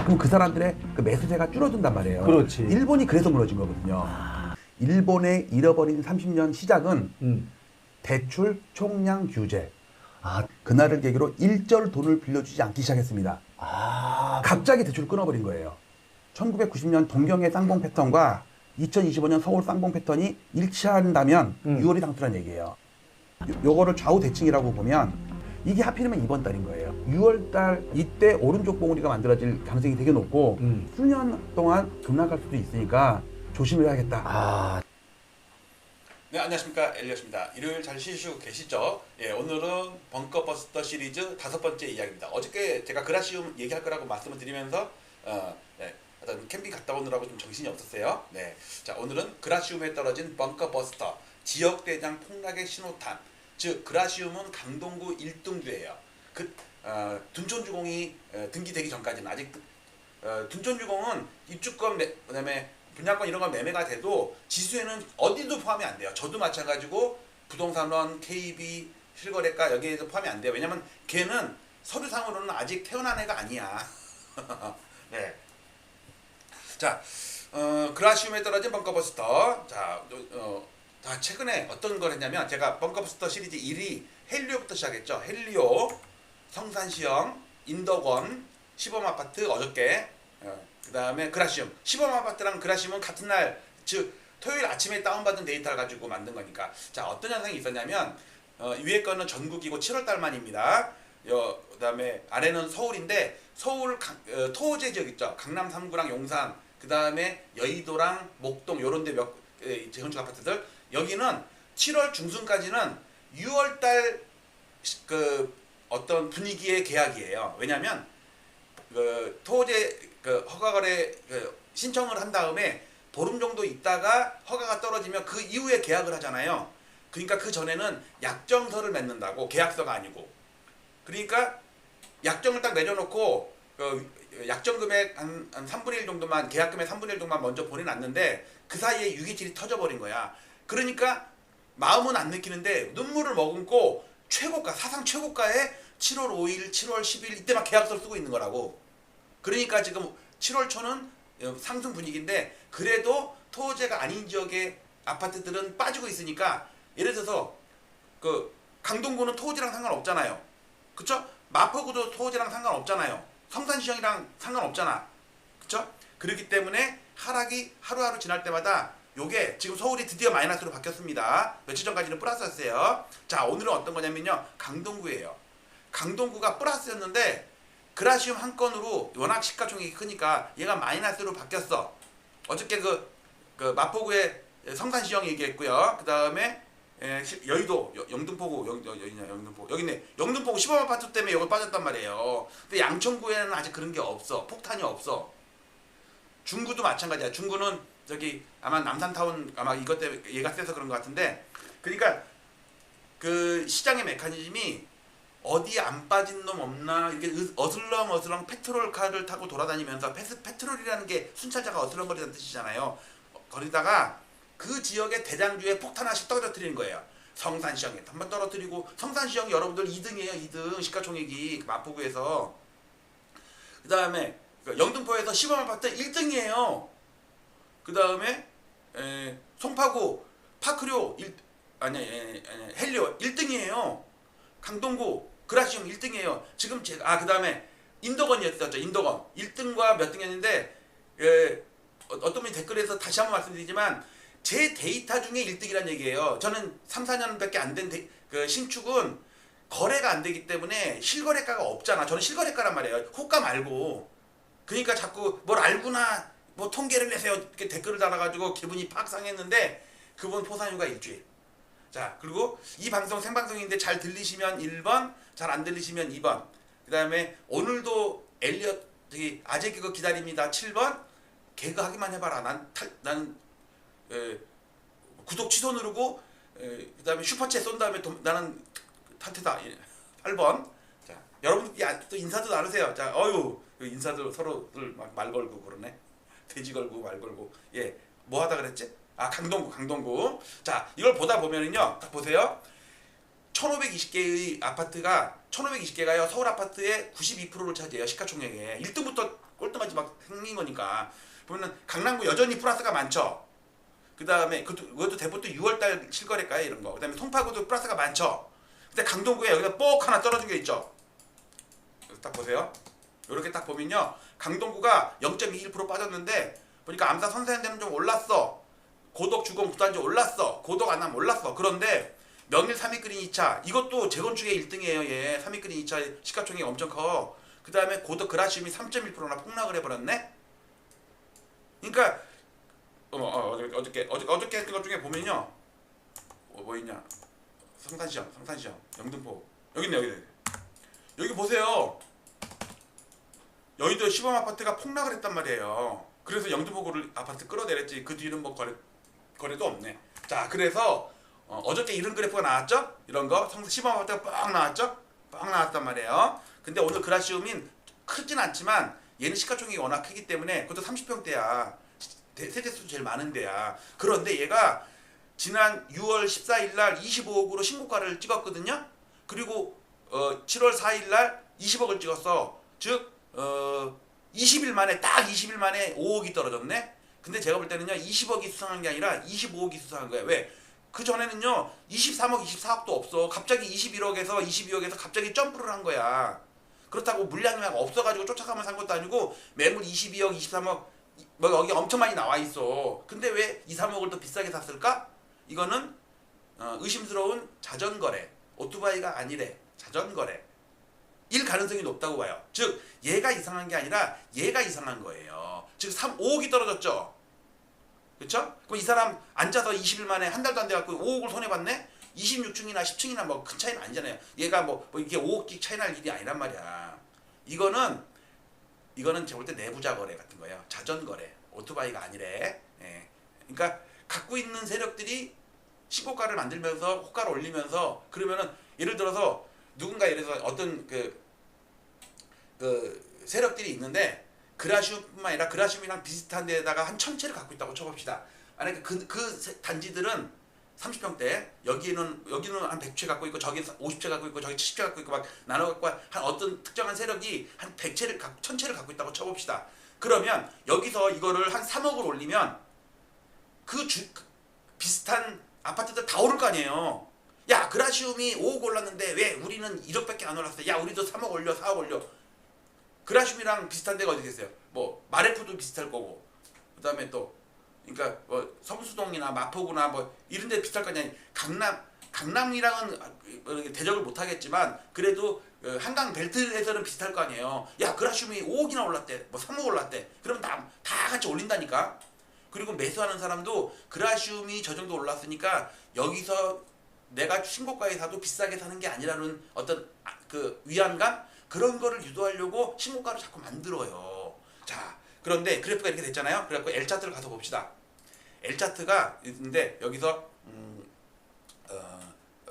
그럼 그 사람들의 그 매수세가 줄어든단 말이에요. 그렇지. 일본이 그래서 무너진 거거든요. 일본의 잃어버린 30년 시작은 대출 총량 규제. 아, 그날을 계기로 일절 돈을 빌려주지 않기 시작했습니다. 아, 갑자기 대출을 끊어버린 거예요. 1990년 동경의 쌍봉 패턴과 2025년 서울 쌍봉 패턴이 일치한다면 6월이 당수란 얘기예요. 요거를 좌우 대칭이라고 보면 이게 하필이면 이번 달인 거예요. 6월 달 이때 오른쪽 봉우리가 만들어질 가능성이 되게 높고 수년 동안 급락할 수도 있으니까 조심을 해야겠다. 아, 네, 안녕하십니까, 엘리엇입니다. 일요일 잘 쉬시고 계시죠? 예, 오늘은 벙커버스터 시리즈 5번째 이야기입니다. 어저께 제가 그라시움 얘기할 거라고 말씀을 드리면서 네, 어떤 캠핑 갔다 오느라고 좀 정신이 없었어요. 네, 자, 오늘은 그라시움에 떨어진 벙커버스터 지역대장 폭락의 신호탄. 즉 그라시움은 강동구 1등주예요. 둔촌주공이 등기되기 전까지는 아직 둔촌주공은 입주권 그다음에 분양권 이런 건 매매가 돼도 지수에는 어디도 포함이 안 돼요. 저도 마찬가지고 부동산원, KB, 실거래가 여기에서 포함이 안 돼요. 왜냐면 걔는 서류상으로는 아직 태어난 애가 아니야. 네. 자, 그라시움에 떨어진 벙커버스터. 자, 최근에 어떤 걸 했냐면 제가 벙커버스터 시리즈 1위 헬리오부터 시작했죠. 헬리오, 성산시형, 인덕원, 시범아파트 어저께 그 다음에 그라시움. 시범아파트랑 그라시움은 같은 날, 즉 토요일 아침에 다운받은 데이터를 가지고 만든 거니까. 자, 어떤 현상이 있었냐면 위에 거는 전국이고 7월 달만입니다. 그 다음에 아래는 서울인데 서울 토호제 지역 있죠. 강남 3구랑 용산, 그 다음에 여의도랑 목동 요런 데 몇 재건축 아파트들. 여기는 7월 중순까지는 6월 달 그 어떤 분위기의 계약이에요. 왜냐면 그 토호제 허가거래 신청을 한 다음에 보름 정도 있다가 허가가 떨어지면 그 이후에 계약을 하잖아요. 그러니까 그 전에는 약정서를 맺는다고, 계약서가 아니고. 그러니까 약정을 딱 맺어놓고 약정 금액 한 3분의 1 정도만, 계약금의 3분의 1 정도만 먼저 보내놨는데 그 사이에 유기질이 터져버린 거야. 그러니까 마음은 안 느끼는데 눈물을 머금고 최고가, 사상 최고가에 7월 5일, 7월 10일 이때 막 계약서를 쓰고 있는 거라고. 그러니까 지금 7월 초는 상승 분위기인데 그래도 토호제가 아닌 지역의 아파트들은 빠지고 있으니까, 예를 들어서 그 강동구는 토호제랑 상관없잖아요. 그쵸? 마포구도 토호제랑 상관없잖아요. 성산시형이랑 상관없잖아. 그쵸? 그렇기 때문에 하락이 하루하루 지날 때마다 요게 지금 서울이 드디어 마이너스로 바뀌었습니다. 며칠 전까지는 플러스였어요. 자, 오늘은 어떤 거냐면요, 강동구예요. 강동구가 플러스였는데 그라시움 한 건으로 워낙 시가총액이 크니까 얘가 마이너스로 바뀌었어. 어저께 그 마포구의 성산시형 얘기했고요. 그 다음에 여의도 영등포구 영등포 여기 있네. 영등포구 시범아파트 때문에 여기 빠졌단 말이에요. 근데 양천구에는 아직 그런 게 없어. 폭탄이 없어. 중구도 마찬가지야. 중구는 저기 아마 남산타운 아마 이것 때문에 얘가 세서 그런 것 같은데, 그러니까 그 시장의 메커니즘이 어디 안 빠진 놈 없나 이렇게 어슬렁어슬렁 페트롤카를 타고 돌아다니면서 페트롤이라는 게 순찰자가 어슬렁거리다는 뜻이잖아요. 거리다가 그 지역의 대장주에 폭탄 하나씩 떨어뜨리는 거예요. 성산시형에 한번 떨어뜨리고, 성산시형이 여러분들 2등이에요. 2등 시가총액이 마포구에서. 그 다음에 영등포에서 시범아파트 1등이에요. 그 다음에 송파구 파크료 헬리오 1등이에요. 강동구 그라시움 1등이에요. 지금 제가 그 다음에 인덕원이었죠. 인덕원 1등과 몇 등이었는데 어떤 분이 댓글에서 다시 한번 말씀드리지만 제 데이터 중에 1등이란 얘기예요. 저는 3, 4년밖에 안 된 그 신축은 거래가 안 되기 때문에 실거래가가 없잖아. 저는 실거래가란 말이에요. 호가 말고. 그러니까 자꾸 뭘 알구나, 뭐 통계를 내세요 이렇게 댓글을 달아가지고 기분이 팍 상했는데 그분 포상휴가 일주일. 자, 그리고 이 방송 생방송인데 잘 들리시면 1번, 잘 안 들리시면 2번. 그 다음에 오늘도 엘리엇 저기 아재 개그 기다립니다 7번. 개그 하기만 해봐라. 나는 구독 취소 누르고 그 다음에 슈퍼챗 쏜 다음에 나는 탈퇴다 8번. 자, 여러분 또 인사도 나누세요. 자, 인사들 서로들 막 말 걸고 그러네. 돼지 걸고 말 걸고. 예, 뭐 하다 그랬지? 강동구. 자, 이걸 보다 보면은요, 딱 보세요. 1520개의 아파트가 1520개가요 서울 아파트의 92%를 차지해요. 시가총액에 1등부터 꼴등같이 막 생긴 거니까. 보면은 강남구 여전히 플러스가 많죠. 그 다음에 그것도 대부분 6월달 실거래가에 이런 거. 그 다음에 송파구도 플러스가 많죠. 근데 강동구에 여기다 뻑 하나 떨어진 게 있죠. 딱 보세요. 이렇게 딱 보면요, 강동구가 0.21% 빠졌는데 보니까 암사 선세현대는 좀 올랐어. 고덕 주공 부단지 올랐어. 고덕 안남 올랐어. 그런데 명일 3위 그린 2차 이것도 재건축의 1등이에요. 얘 3위 그린 2차 시가총액이 엄청 커. 그 다음에 고덕 그라시움이 3.1%나 폭락을 해버렸네. 그러니까 어저께 했던 것 중에 보면요, 뭐 있냐, 성산시장 영등포 여기 있네. 여기 보세요. 여의도 시범 아파트가 폭락을 했단 말이에요. 그래서 영등포구를 아파트 끌어내렸지. 그 뒤는 뭐 거래도 없네. 자, 그래서 어저께 이런 그래프가 나왔죠? 이런 거 시범 아파트가 뻥 나왔죠? 뻥 나왔단 말이에요. 근데 오늘 그라시움인 크진 않지만 얘는 시가총액이 워낙 크기 때문에 그것도 30평대야. 세대수 제일 많은 데야. 그런데 얘가 지난 6월 14일 날 25억으로 신고가를 찍었거든요. 그리고 7월 4일 날 20억을 찍었어. 즉 20일 만에 딱 20일 만에 5억이 떨어졌네. 근데 제가 볼 때는요, 20억이 수상한 게 아니라 25억이 수상한 거예요. 왜? 그 전에는요 23억 24억도 없어. 갑자기 21억에서 22억에서 갑자기 점프를 한 거야. 그렇다고 물량이 막 없어가지고 쫓아가면 산 것도 아니고 매물 22억 23억 뭐 여기 엄청 많이 나와 있어. 근데 왜 2, 3억을 더 비싸게 샀을까? 이거는 의심스러운 자전거래. 오토바이가 아니래. 자전거래. 일 가능성이 높다고 봐요. 즉 얘가 이상한 게 아니라 얘가 이상한 거예요. 즉 5억이 떨어졌죠. 그렇죠? 그럼 이 사람 앉아서 20일 만에 한 달도 안 돼갖고 5억을 손해봤네? 26층이나 10층이나 뭐 큰 차이는 아니잖아요. 얘가 뭐 이게 5억씩 차이 날 일이 아니란 말이야. 이거는 제가 볼 때 내부자 거래 같은 거예요. 자전거래. 오토바이가 아니래. 예. 그러니까 갖고 있는 세력들이 신고가를 만들면서 호가를 올리면서, 그러면은 예를 들어서 누군가 예를 들어서 어떤 그 세력들이 있는데 그라시움뿐만 아니라 그라시움이랑 비슷한 데다가 한 1000채를 갖고 있다고 쳐봅시다. 만약에 그 단지들은 30평대, 여기는 한 100채 갖고 있고 저기 50채 갖고 있고 저기 70채 갖고 있고 막 나눠 갖고 한 어떤 특정한 세력이 한 100채를 1000채를 갖고 있다고 쳐봅시다. 그러면 여기서 이거를 한 3억을 올리면 비슷한 아파트들 다 오를 거 아니에요. 야, 그라시움이 5억 올랐는데 왜 우리는 1억밖에 안 올랐어? 야, 우리도 3억 올려, 4억 올려. 그라시움이랑 비슷한 데가 어디 있어요? 뭐 마레프도 비슷할 거고, 그다음에 또 그러니까 뭐 성수동이나 마포구나 뭐 이런 데 비슷할 거 아니야. 강남이랑은 대적을 못 하겠지만 그래도 한강 벨트에서는 비슷할 거 아니에요. 야, 그라시움이 5억이나 올랐대. 뭐 3억 올랐대. 그러면 다 같이 올린다니까. 그리고 매수하는 사람도 그라시움이 저 정도 올랐으니까 여기서 내가 신고가에 사도 비싸게 사는 게 아니라는 어떤 그 위안감, 그런 거를 유도하려고 신고가를 자꾸 만들어요. 자, 그런데 그래프가 이렇게 됐잖아요. 그래갖고 L차트를 가서 봅시다. L차트가 있는데 여기서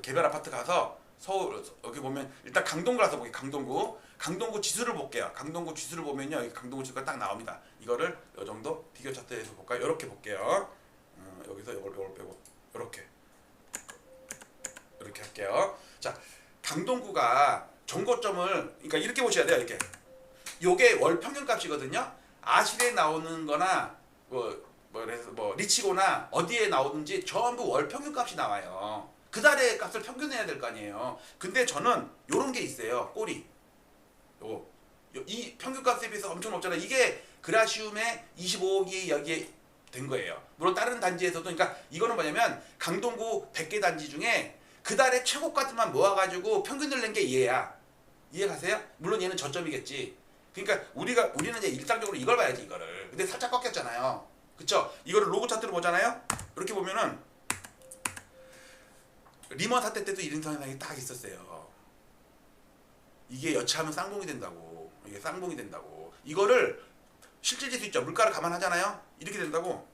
개별 아파트 가서 서울 여기 보면 일단 강동구 가서 볼게요. 강동구 지수를 볼게요. 강동구 지수를 보면요, 여기 강동구 지수가 딱 나옵니다. 이거를 이 정도 비교 차트에서 볼까요? 이렇게 볼게요. 여기서 이걸 빼고 이렇게 할게요. 자, 강동구가 정고점을 그러니까 이렇게 보셔야 돼요. 이렇게. 요게 월 평균 값이거든요. 아실에 나오는 거나 뭐 리치고나 어디에 나오든지 전부 월 평균 값이 나와요. 그 달의 값을 평균해야 될 거 아니에요. 근데 저는 요런 게 있어요. 꼬리. 이 평균 값에 비해서 엄청 높잖아요. 이게 그라시움의 25억이 여기에 된 거예요. 물론 다른 단지에서도, 그러니까 이거는 뭐냐면 강동구 100개 단지 중에 그 달의 최고가들만 모아가지고 평균을 낸 게 얘야. 이해 가세요? 물론 얘는 저점이겠지. 그러니까 우리는 이제 일상적으로 이걸 봐야지, 이거를. 근데 살짝 꺾였잖아요. 그쵸? 이거를 로그 차트로 보잖아요. 이렇게 보면은 리먼 사태 때도 이런 현상이 딱 있었어요. 이게 여차하면 쌍봉이 된다고. 이게 쌍봉이 된다고. 이거를 실질지수 있죠. 물가를 감안하잖아요. 이렇게 된다고.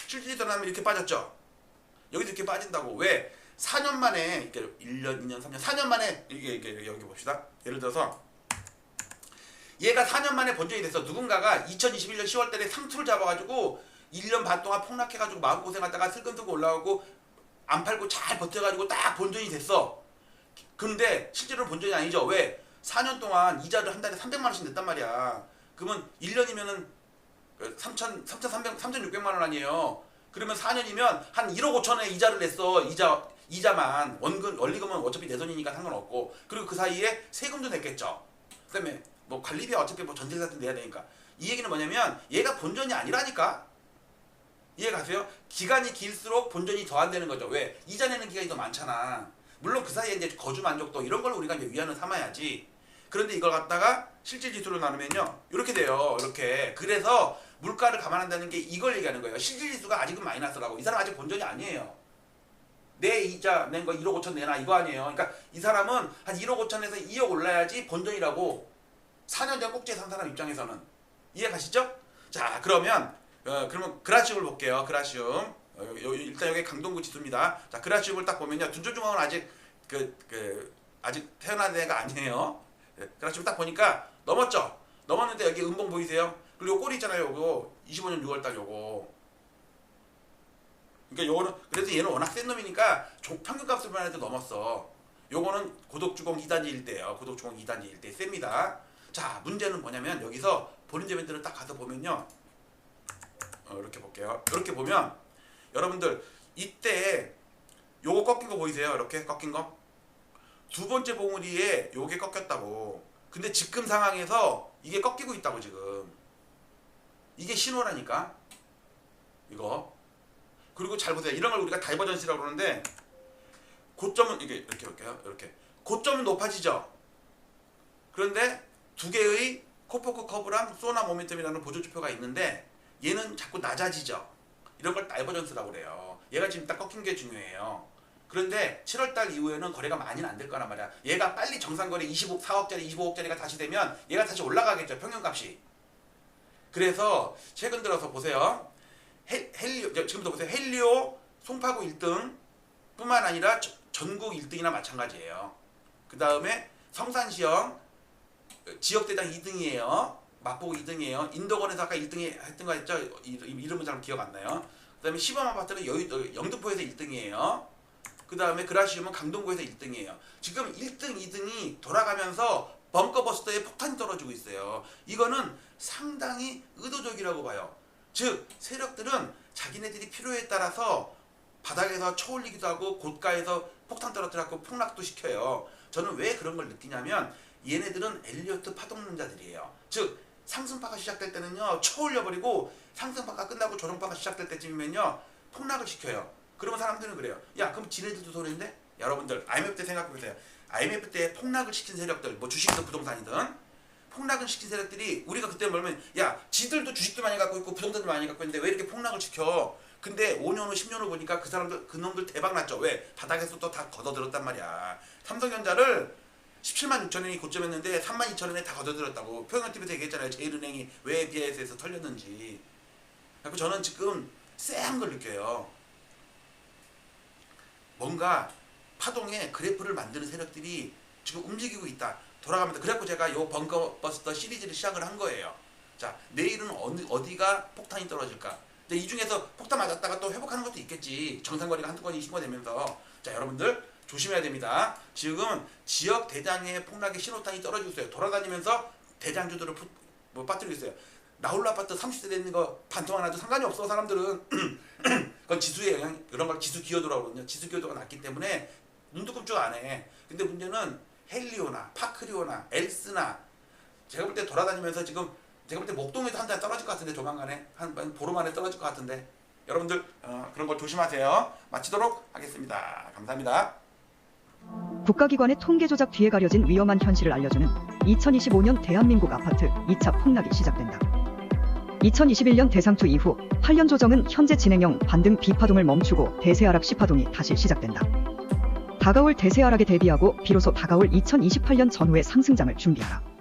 실질지수 나면 이렇게 빠졌죠. 여기도 이렇게 빠진다고. 왜? 4년 만에 이렇게 1년, 2년, 3년, 4년 만에 이게 여기 봅시다. 예를 들어서 얘가 4년 만에 본전이 됐어. 누군가가 2021년 10월 달에 상투를 잡아가지고 1년 반 동안 폭락해가지고 마음고생하다가 슬금슬금 올라오고 안 팔고 잘 버텨가지고 딱 본전이 됐어. 근데 실제로는 본전이 아니죠. 왜? 4년 동안 이자를 한 달에 300만 원씩 냈단 말이야. 그러면 1년이면은 3,600만 원 아니에요. 그러면 4년이면 한 1억 5천에 이자를 냈어. 이자만. 원리금은 어차피 내 돈이니까 상관없고. 그리고 그 사이에 세금도 냈겠죠. 그다음에 뭐 관리비 어차피 뭐 전세 같은 데 내야 되니까. 이 얘기는 뭐냐면 얘가 본전이 아니라니까. 이해 가세요? 기간이 길수록 본전이 더 안 되는 거죠. 왜? 이자 내는 기간이 더 많잖아. 물론 그 사이에 이제 거주 만족도 이런 걸 우리가 이제 위안을 삼아야지. 그런데 이걸 갖다가 실질 지수로 나누면요. 이렇게 돼요. 이렇게. 그래서 물가를 감안한다는 게 이걸 얘기하는 거예요. 실질 지수가 아직은 마이너스라고. 이 사람 아직 본전이 아니에요. 내 이자 낸 거 1억 5천 내나 이거 아니에요. 그러니까 이 사람은 한 1억 5천에서 2억 올라야지 본전이라고. 4년 전 꼭지에 산 사람 입장에서는. 이해 가시죠? 자, 그러면 그라시움을 볼게요. 그라시움. 일단 여기 강동구 지수입니다. 자, 그라시움을 딱 보면요. 둔전중앙은 아직 아직 태어난 애가 아니에요. 그라시움 딱 보니까 넘었죠. 넘었는데 여기 음봉 보이세요? 그리고 꼬리 있잖아요. 요거 25년 6월달 요거. 그러니까 요거는 그래도 얘는 워낙 센 놈이니까 평균값을만 해도 넘었어. 요거는 고독주공 2단지일 때예요. 고독주공 2단지일 때 셉니다. 자, 문제는 뭐냐면 여기서 볼린저 밴드를 딱 가서 보면요. 이렇게 볼게요. 이렇게 보면 여러분들 이때 요거 꺾인 거 보이세요? 이렇게 꺾인 거? 두 번째 봉우리에 요게 꺾였다고. 근데 지금 상황에서 이게 꺾이고 있다고 지금. 이게 신호라니까. 이거. 그리고 잘 보세요. 이런 걸 우리가 다이버전시라고 그러는데 고점은 이게 이렇게 볼게요. 이렇게. 고점은 높아지죠. 그런데 두 개의 코포크 커브랑 소나 모멘텀이라는 보조지표가 있는데 얘는 자꾸 낮아지죠. 이런 걸 다이버전스라고 그래요. 얘가 지금 딱 꺾인 게 중요해요. 그런데 7월달 이후에는 거래가 많이는 안 될 거란 말이야. 얘가 빨리 정상거래 4억짜리, 25억짜리가 다시 되면 얘가 다시 올라가겠죠. 평균값이. 그래서 최근 들어서 보세요. 지금도 보세요. 헬리오, 송파구 1등 뿐만 아니라 전국 1등이나 마찬가지예요. 그 다음에 성산시형 지역대장 2등이에요. 마포구 2등이에요. 인도권에서 아까 1등 했던 거 했죠? 이름은 잘 기억 안 나요. 그 다음에 시범아파트는 영등포에서 1등이에요. 그 다음에 그라시움은 강동구에서 1등이에요. 지금 1등, 2등이 돌아가면서 벙커버스터에 폭탄이 떨어지고 있어요. 이거는 상당히 의도적이라고 봐요. 즉 세력들은 자기네들이 필요에 따라서 바닥에서 쳐올리기도 하고 고가에서 폭탄 떨어뜨려갖고 폭락도 시켜요. 저는 왜 그런 걸 느끼냐면 얘네들은 엘리어트 파동론자들이에요. 즉 상승파가 시작될 때는요 쳐올려버리고 상승파가 끝나고 조정파가 시작될 때쯤이면요 폭락을 시켜요. 그러면 사람들은 그래요. 야 그럼 지네들도 손해인데? 여러분들 IMF 때 생각해보세요. IMF 때 폭락을 시킨 세력들 뭐 주식이든 부동산이든 폭락을 시킨 세력들이 우리가 그때 보면 야 지들도 주식도 많이 갖고 있고 부동산도 많이 갖고 있는데 왜 이렇게 폭락을 시켜? 근데 5년 후 10년 후 보니까 그 사람들 그놈들 대박 났죠. 왜? 바닥에서 또 다 걷어들었단 말이야. 삼성전자를 17만 6천원이 고점했는데 3만 2천원에 다 걷어들었다고. 평양TV에서 얘기했잖아요. 제일은행이 왜 BIS에서 털렸는지. 그래서 저는 지금 쎄한 걸 느껴요. 뭔가 파동에 그래프를 만드는 세력들이 지금 움직이고 있다. 돌아가면서 그래갖고 제가 요 벙커버스터 시리즈를 시작을 한 거예요. 자, 내일은 어디가 폭탄이 떨어질까? 이 중에서 폭탄 맞았다가 또 회복하는 것도 있겠지. 정상거래가 한두 건이 신고되면서. 자, 여러분들 조심해야 됩니다. 지금 지역 대장의 폭락의 신호탄이 떨어지고 있어요. 돌아다니면서 대장주들을 빠뜨리고 있어요. 나홀로 아파트 30대 되는 거 반통 하나도 상관이 없어. 사람들은 그건 지수의 영향, 이런 걸 지수 기여도라고 그러거든요. 지수 기여도가 낮기 때문에 눈도 끔찍 안 해. 근데 문제는 헬리오나 파크리오나 엘스나 제가 볼 때 돌아다니면서 지금 제가 볼 때 목동에도 한 잔 떨어질 것 같은데 조만간에 한 보름 안에 떨어질 것 같은데 여러분들 그런 걸 조심하세요. 마치도록 하겠습니다. 감사합니다. 국가기관의 통계 조작 뒤에 가려진 위험한 현실을 알려주는 2025년 대한민국 아파트 2차 폭락이 시작된다. 2021년 대상투 이후 8년 조정은 현재 진행형 반등 B파동을 멈추고 대세 하락 C파동이 다시 시작된다. 다가올 대세 하락에 대비하고 비로소 다가올 2028년 전후의 상승장을 준비하라.